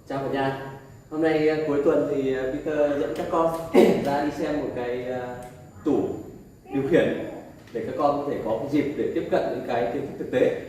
Chào cả nhà. Hôm nay cuối tuần thì Peter dẫn các con ra đi xem một cái tủ điều khiển để các con có thể có cái dịp để tiếp cận những cái kiến thức thực tế.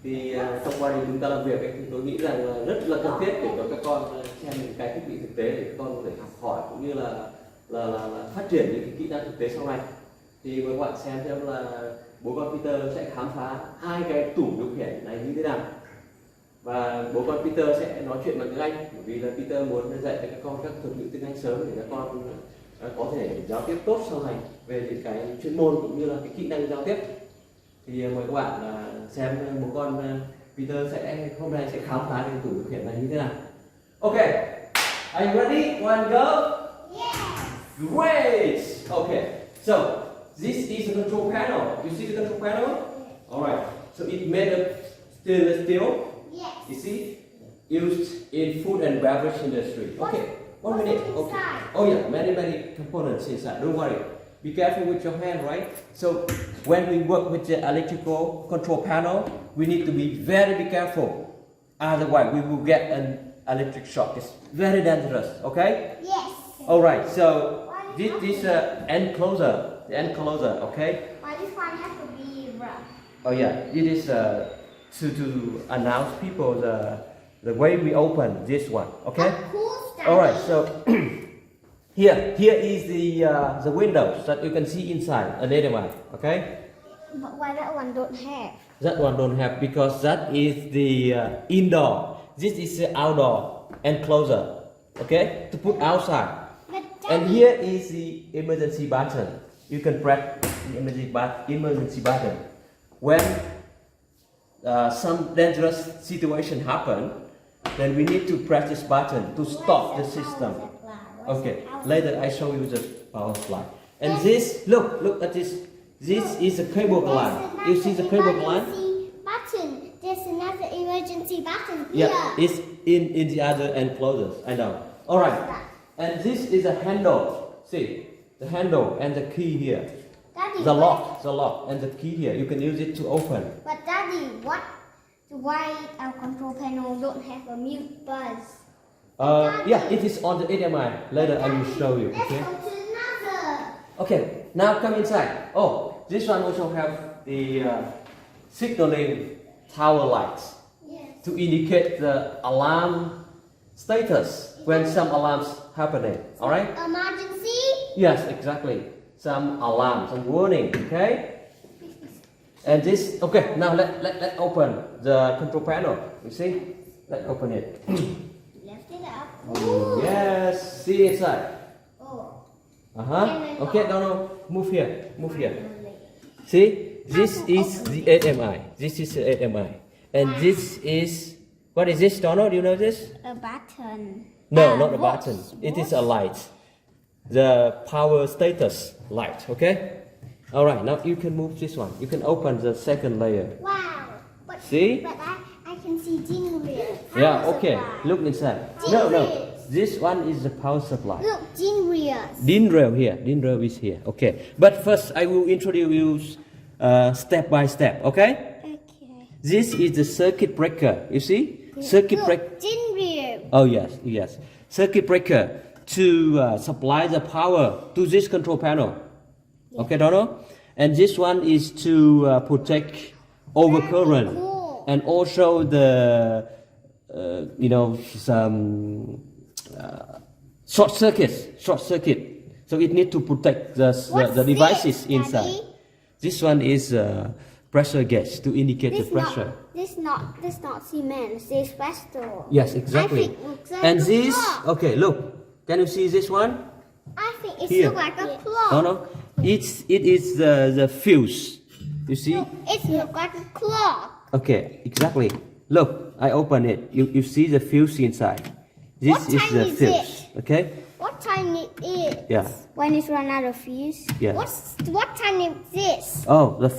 Thì trong quá trình chúng ta làm việc ấy, thì tôi nghĩ rằng là rất là cần thiết để cho các con xem những cái thiết bị thực tế để các con có thể học hỏi cũng như là phát triển những cái kỹ năng thực tế sau này. Thì mời các bạn xem là bố con Peter sẽ khám phá hai cái tủ điều khiển này như thế nào. Và bố con Peter sẽ nói chuyện bằng tiếng Anh bởi vì là Peter muốn dạy cho các con các thuật ngữ tiếng Anh sớm để các con có thể giao tiếp tốt sau này về những cái chuyên môn cũng như là cái kỹ năng giao tiếp. Thì mời các bạn xem bố con Peter sẽ hôm nay sẽ khám phá cái tủ điều khiển này như thế nào. Okay, are you ready? One go. Yes. Great. Okay, so this is the control panel. You see the control panel? All right. So it's made of stainless steel. Yes. You see, used in food and beverage industry. Okay, one minute. Okay. Oh yeah, many components inside. Don't worry. Be careful with your hand, right? So when we work with the electrical control panel, we need to be very careful. Otherwise, we will get an electric shock. It's very dangerous. Okay? Yes. All right. So this is enclosure. The enclosure. Okay. Why this one has to be rough? Oh yeah. It is to announce people the way we open this one. Okay. A cool stuff. All right. So here is the windows that you can see inside an HDMI. Okay. But why that one don't have? That one don't have because that is the indoor. This is the outdoor enclosure. Okay. To put outside. But And here is the emergency button. You can press the emergency button when some dangerous situation happen. Then we need to press this button to stop the system. Okay, later I show you the power supply. And this, look at this. This is a cable gland. You see the cable gland? Button. There's another emergency button here. Yeah, it's in the other enclosures. I know. All right. And this is a handle. See, the handle and the key here. Daddy, The lock, and the key here. You can use it to open. But Daddy, why our control panel don't have a mute buzz? Yeah, it is on the HDMI. Later I will show you. Let's Okay. go to another. Okay. Now come inside. Oh, this one also have the signaling tower lights Yes. to indicate the alarm status when some alarms happening. All right. Emergency. Yes, exactly. Some alarm, some warning. Okay. And this. Okay. Now let's open the control panel. You see? Let's open it. Lift it up. Oh, yes. See inside. Oh. Okay. No. Move here. See? This is the HDMI. This is the HDMI. And this is. What is this, Donald? Do you know this? A button. No, not a button. It is a light. The power status light, okay? All right, now you can move this one. You can open the second layer. Wow. But, See? But I can see Jinria. Yeah, okay. Look inside. No. This one is the power supply. Look, Jinria. DIN rail here. DIN rail is here. Okay. But first, I will introduce you step by step, okay? Okay. This is the circuit breaker. You see? Circuit breaker. Jinria. Oh yes. Circuit breaker to supply the power to this control panel. Okay, Donald? And this one is to protect overcurrent Cool. and also the some short circuit. So it need to protect the devices this, inside. Daddy? This one is pressure gauge to indicate the pressure. This not cement. This asbestos. Yes, exactly. I think it looks like And a this, clock. okay, look. Can you see this one? I think it Here. looks like a clock. No. It is the fuse. You see? Look, it looks like a clock. Okay, exactly. Look, I open it. You see the fuse inside. This What is time the is fuse. it? Okay? What time it is? Yeah. When it's run out of fuse? Yeah. What time is this? Oh, the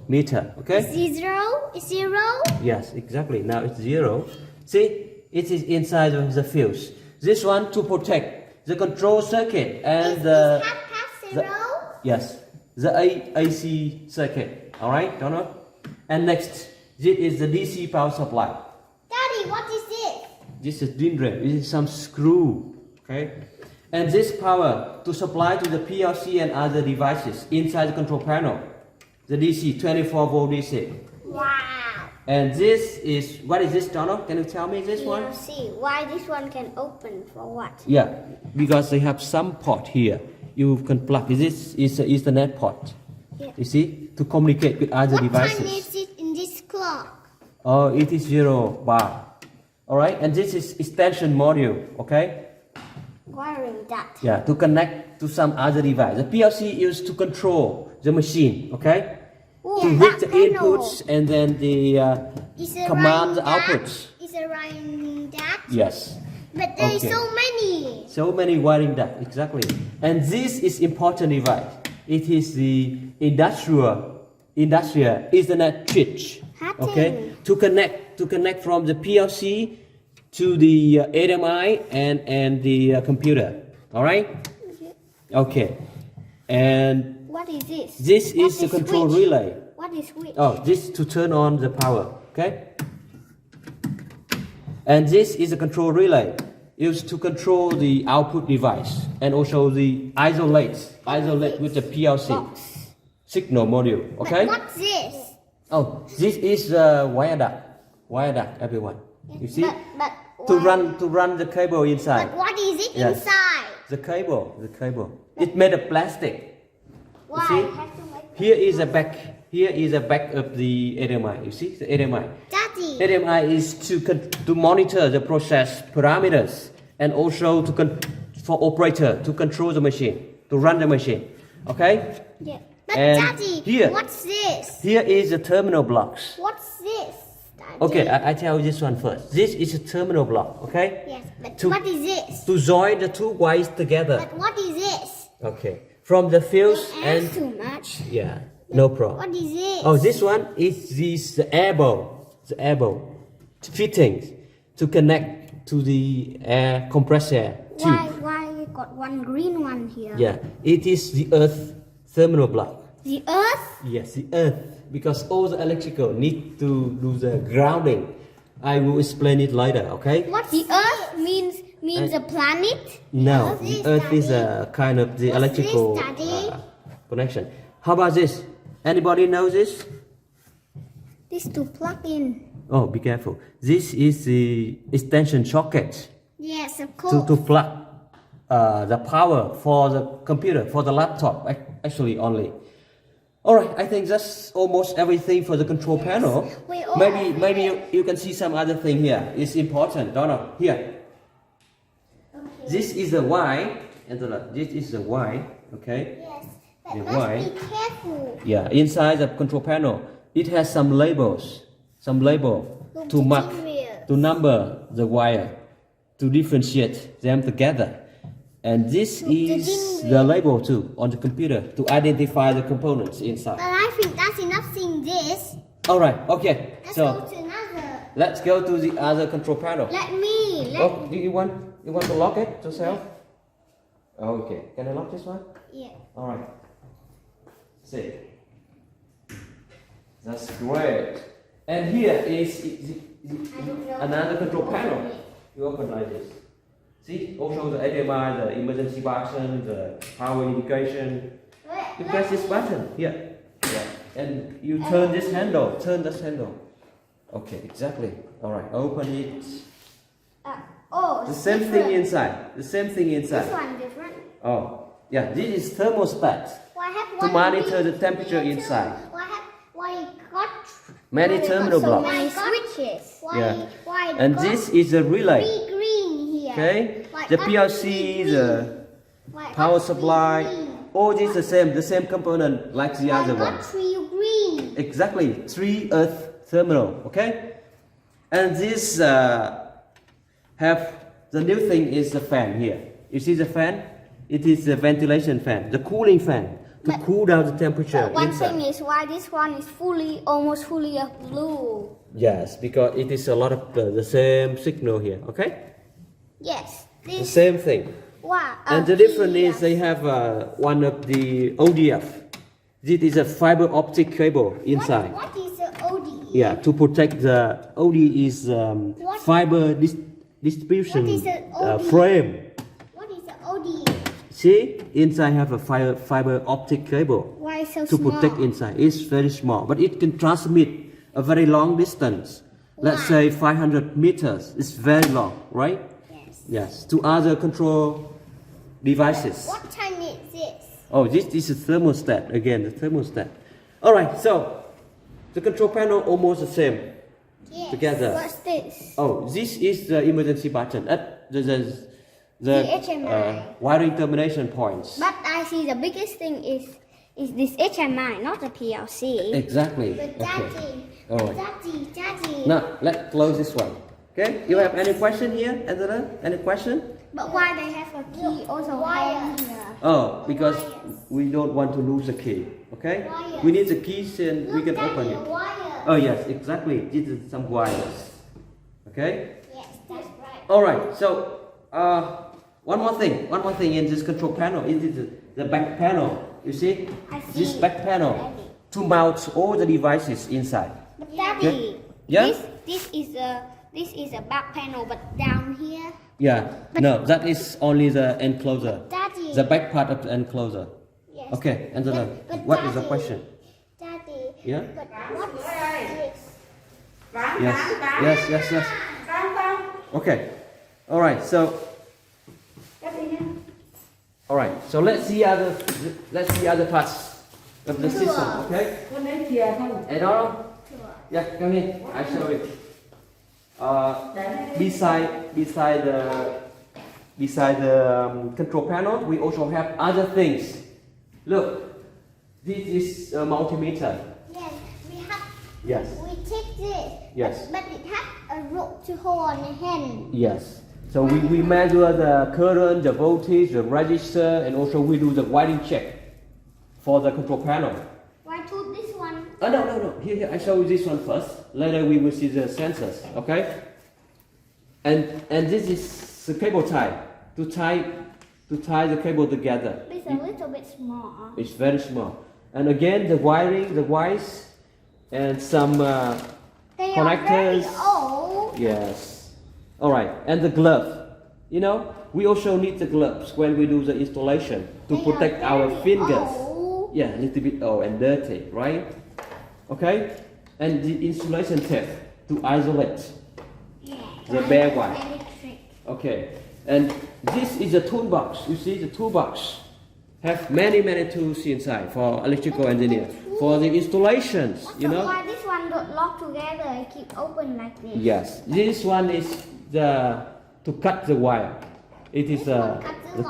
meter. Okay? Is zero? Is zero? Yes, exactly. Now it's 0. See? It is inside of the fuse. This one to protect the control circuit and Is the half past zero? yes, the AC circuit. All right, Donald. And next, this is the DC power supply. Daddy, what is this? This is DIN rail. This is some screw. Okay. And this power to supply to the PLC and other devices inside the control panel. The DC, 24 volt DC. Wow. And this is, what is this, Donald? Can you tell me this one? See why this one can open for what? Yeah, because they have some port here. You can plug. This is the Ethernet port. Yeah. You see, to communicate with other What devices. time is it in this clock? Oh, it is 0 bar. All right, and this is extension module. Okay. Wiring that. Yeah, to connect to some other device. The PLC used to control the machine. Okay. Ooh, To that read the panel. inputs and then the Is it command the running that? outputs. Is it running that? Yes. But there is Okay. so many. So many wiring ducts, exactly. And this is important device. It is the industrial Ethernet switch. Okay, to connect from the PLC to the HDMI and the computer. All right. Okay. And What is this? this What is the control switch? relay. What is which? Oh, this to turn on the power. Okay. And this is a control relay used to control the output device and also the isolate with the PLC Box. signal module. Okay. But what's this? Oh, this is a wire duct, everyone. You see, But to why- run the cable inside. But what is it Yes. inside? The cable. It's made of plastic. Why? see? Have to make Here is a back. Here is a back of the HDMI. You see the HDMI. Daddy. HDMI is to monitor the process parameters and also for operator to control the machine, to run the machine. Okay. Yeah. But And Daddy, here. what's this? Here is the terminal blocks. What's this? Daddy? Okay, I tell you this one first. This is a terminal block. Okay. Yes, but To- what is this? To join the two wires together. But what is this? Okay. From the fuse Don't and ask too much. yeah, no problem. What is this? Oh, this one is the elbow fittings to connect to the air compressor tube. Why you got one green one here? Yeah, it is the earth terminal block. The earth? Yes, the earth, because all the electrical need to do the grounding. I will explain it later. Okay? What the earth means a planet? No, What's the this, earth is Daddy? a kind of the What's electrical this, Daddy? connection. How about this? Anybody know this? This to plug in. Oh, be careful. This is the extension socket Yes, of course. to plug the power for the computer, for the laptop, actually only. All right, I think that's almost everything for the control panel. Maybe you can see some other thing here. It's important, Donald. Here. Okay. This is the Y, and this is the Y. Okay. Yes, but The must Y. be careful. Yeah, inside the control panel, it has some labels, Look, to the mark, material. to number the wire, to differentiate them together. And this Look, the is thing the with- label too on the computer to identify the components But inside. I think that's enough seeing this. All right, okay. Let's So go to another. let's go to the other control panel. Let me. Oh, do you want to lock it yourself? Okay. Can I lock this one? Yeah. All right. See. That's great. And here is another control panel. You open like this. See, also the HDMI, the emergency button, the power indication. You press this button here. Yeah. And you turn this handle. Turn this handle. Okay, exactly. All right. Open it. Oh, The it's same different. thing inside. The same thing This inside. one different. Oh, yeah. This is thermostat Why have to one monitor green the temperature here too? inside. Why got Many why terminal got so blocks. many switches? Why? Yeah. Why? And got this is a relay. three green here? Okay. Why The got PLC, three the green? Why power got three supply. green? All this the same component like the Why other got one. three green? Exactly. 3 earth terminal. Okay. And this have the new thing is the fan here. You see the fan? It is the ventilation fan, the cooling fan to But- cool down the temperature But one inside. thing is why this one is almost fully of blue. Yes, because it is a lot of the same signal here. Okay. Yes. The This same thing. Wow. And the difference is they have one of the ODF. This is a fiber optic cable inside. What is the OD? Yeah, to protect the OD is fiber distribution What is an OD? frame. What is the OD? See, inside have a fiber optic cable Why so to small? protect inside. It's very small, but it can transmit a very long distance. Let's say 500 meters. It's very long, right? Yes. Yes. To other control devices. What time is this? Oh, this is a thermostat. Again, the thermostat. All right. So the control panel almost the same. Yes. Together. What's this? Oh, this is the emergency button. The HMI. wiring termination points. But I see the biggest thing is this HMI, not the PLC. Exactly. But Okay. Daddy, All right. Daddy. Now let's close this one. Okay. You have any question here, Angela? Any question? But why they have a key also hang here? Oh, because we don't want to lose the key. Okay. Wires. We need the keys and we can open it. Wire. Oh yes, exactly. This is some wires. Okay. Yes, that's right. All right. So one more thing in this control panel is the back panel. You see, I see. this back panel Daddy. to mount all the devices inside. But Daddy, Yeah? this is a back panel, but down here, Yeah. No, that is only the enclosure. Daddy. The back part of the enclosure. Yes. Okay, Angela, But what is the Daddy, question? Daddy. Yeah? But what's this? Yes. Okay. All right. So let's see other parts of the system. Okay. And all. Yeah, come here. I show you. Beside the control panel, we also have other things. Look, this is a multimeter. Yes, we have. Yes. We take this. Yes. But it has a rope to hold on the hand. Yes. So we measure the current, the voltage, the register, and also we do the wiring check for the control panel. Why to this one? Oh, no. Here, I show you this one first. Later we will see the sensors, okay? And this is the cable tie. To tie the cable together. It's a little bit small. It's very small. And again, the wiring, the wires, and some They are very connectors. old. Yes. All right. And the glove. You know, we also need the gloves when we do the installation to They protect are our very fingers. old. Yeah, a little bit old and dirty, right? Okay. And the insulation tape to isolate Yeah, the bare one. electric. Okay. And this is a toolbox. You see, the toolbox have many tools inside for electrical engineer for the installations. You know. Why this one don't lock together and keep open like this? Yes, this one is to cut the wire. It is the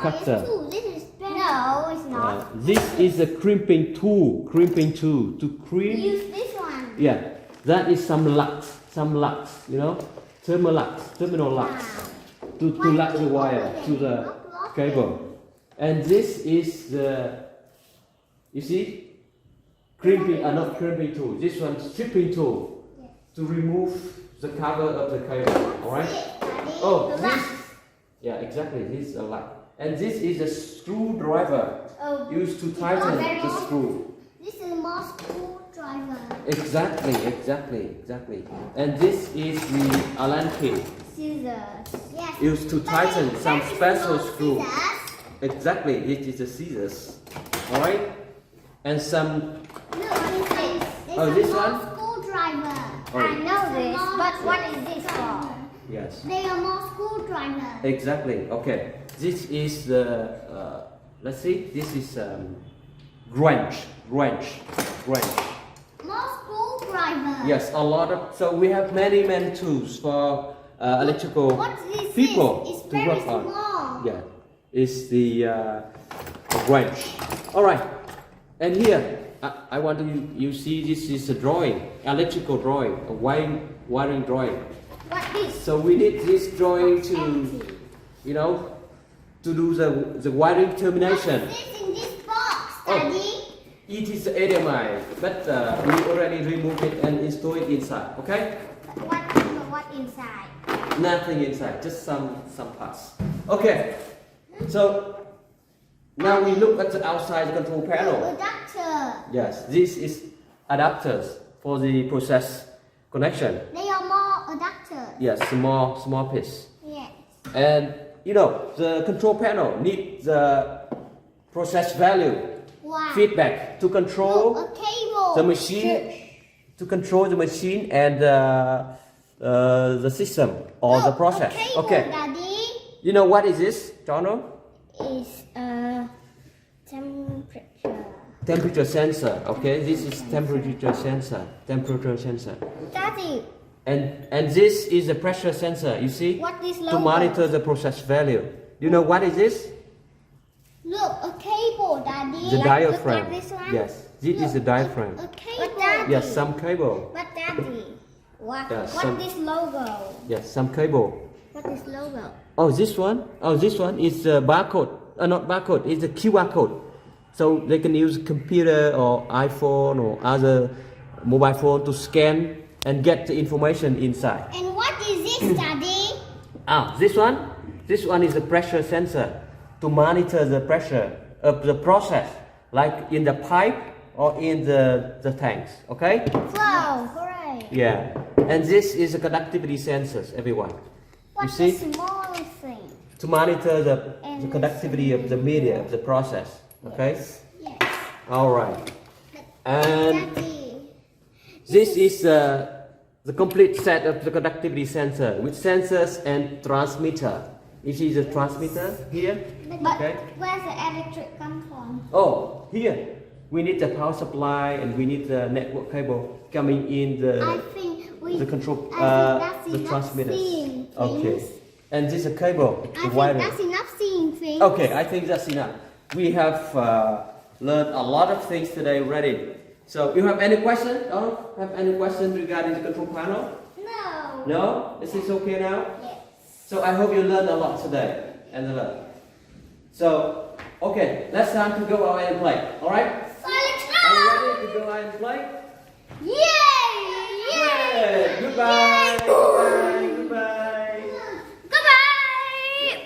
cutter. This is no, it's not. This is a crimping tool. To crimp. Use this one. Yeah, that is some lux. You know, terminal lux. To lock the wire to the cable. And this is you see, not crimping tool. This one stripping tool to remove the cover of the cable. All right. Oh, yeah, exactly. This is a lock. And this is a screwdriver used to tighten the screw. This is more screwdriver. Exactly. And this is the Allen key. Scissors. Yes. Used to tighten some special screw. Scissors. Exactly, it is the scissors. Alright? And some. Look, what is this? Oh, this one? Screwdriver. Oh. I know this, but what is this for? Yes. They are more screwdriver. Exactly, okay. This is the. Let's see, this is wrench. More screwdriver. Yes, a lot of. So we have many tools for electrical What's this? people It's to very work on. small. Yeah, it's the wrench. All right, and here I want you see this is a drawing, electrical drawing, a wiring drawing. What is? So we need this drawing to, Empty. you know, to do the wiring termination. What's this in this box, Oh. Daddy? It is the HDMI, but we already removed it and installed it inside. Okay? What inside? Nothing inside, just some parts. Okay. So now we look at the outside control panel. Adapter. Yes, this is adapters for the process connection. They are more adapters. Yes, small piece. Yes. And you know, the control panel needs the process value Wow. feedback to control Look, a cable. the machine, to control the machine and the system or the Look, process. A cable, Okay. Daddy. You know what is this, Donald? Is a temperature. Temperature sensor. Okay, this is temperature sensor. Temperature sensor. Daddy, And this is a pressure sensor. You see, what is to logo? monitor the process value. You know what is this? Look, a cable, Daddy. The Look diaphragm. at this one. Yes, this is the diaphragm. A cable. But Daddy. Yes, some cable. But Daddy, what? Yeah, what some- is logo? Yes, some cable. What is logo? Oh, this one? Oh, this one is a barcode. Not barcode, it's a QR code. So they can use computer or iPhone or other mobile phone to scan and get the information inside. And what is this, Daddy? This one? This one is a pressure sensor to monitor the pressure of the process, like in the pipe or in the tanks, okay? Flow, hooray. Yeah. And this is a conductivity sensors, everyone. What's see? the smallest thing? To monitor the And conductivity of the media, of the process, okay? Yes. All right. And Daddy. this is the complete set of the conductivity sensor with sensors and transmitter. You see the transmitter here? But Okay. where's the electric come from? Oh, here. We need the power supply and we need the network cable coming in I think we. the control, I think that's the enough transmitters. seeing Okay. things. And this is a cable, I the think wiring. that's enough seeing things. Okay, I think that's enough. We have learned a lot of things today already. So, you have any question? Don't have any question regarding the control panel? No. No? Is this okay now? Yes. So, I hope you learned a lot today. So, okay, let's time to go out and play. Alright? So let's Are you go. ready to go out and play? Yay! Great! Goodbye! Goodbye! Goodbye! Goodbye.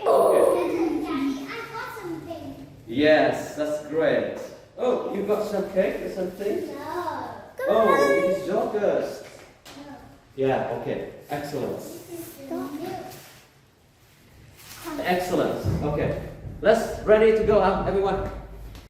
Daddy, I got something. Yes, that's great. Oh, you got some cake or something? No. Oh, it is yogurt. Yeah, okay. Excellent. Excellent. Okay. Let's ready to go out, everyone.